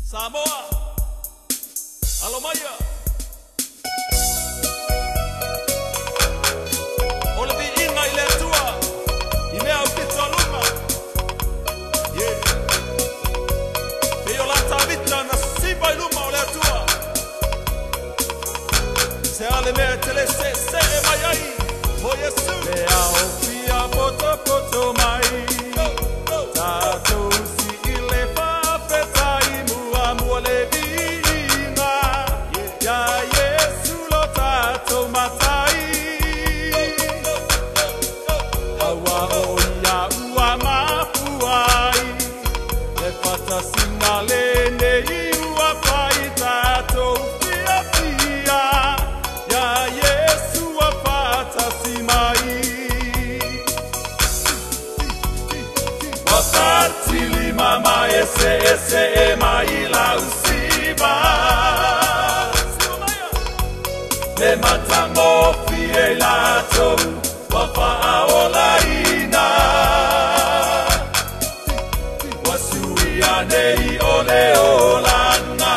Samoa, Alomaya, Olivi inga ile tua, imea upita luma, yeah. Pio la tavita na siba iluma ole tua, se ale me tele se mayai, o Yesu. Mea ofia poto poto mai, tato si ile fa petai mua muole vina, ya Yesu lo tato matai, awa oia ua mapuai, le fata sinale ne iua pai tato fia fia, ya Yesu a fata simai. Wakatili mama ese maila usiba, le matango fie lato wafa aolaina, wasuia nei ole olanga,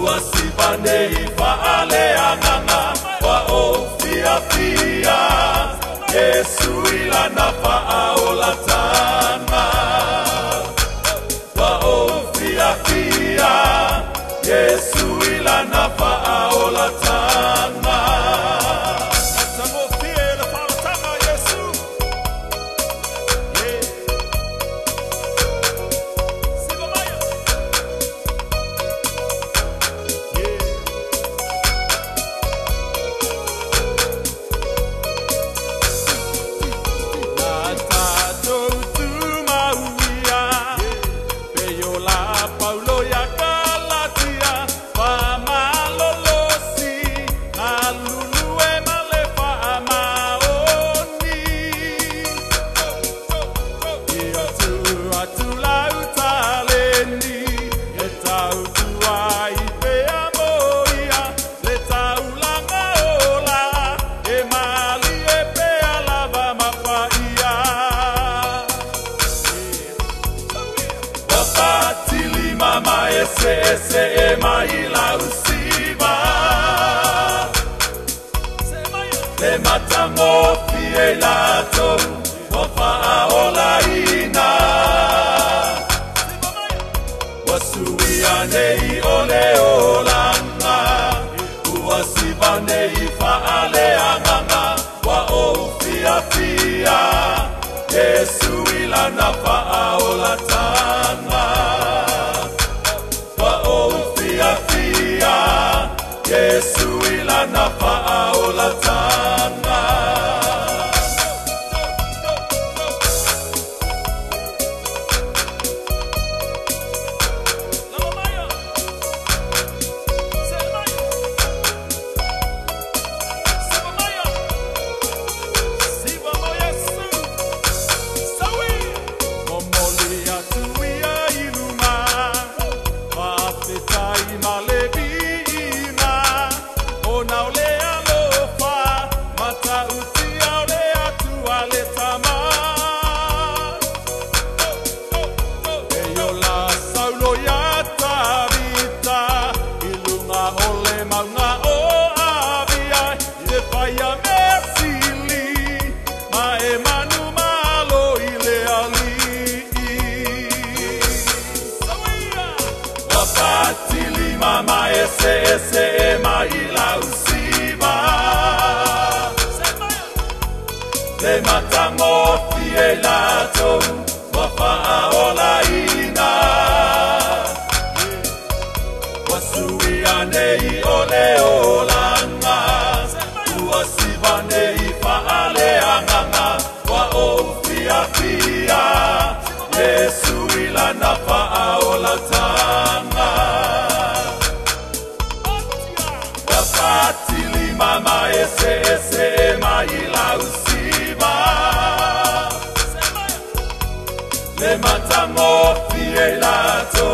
uasiba nei faale anganga, wa ofia fia, Yesu ilana faolatanga, wa ofia fia, Yesu ilana faolatanga. Tamo fia la faolatanga Yesu, yeah. Sibamaya, yeah. Mama ese maila usiba, le matango fie lato wafa aolaina, wasuia nei ole olanga, uasiba nei faale anganga, wa ofia fia, Yesu ilana faolatanga, Yesu ilana faolatanga. Mama ese maila usiba, le matango fie lato wafa aolaina, wasuia nei ole olanga, uasiba nei faale anganga, wa ofia fia, Yesu ilana faolatanga. Wakatili mama ese maila usiba, le matango fie lato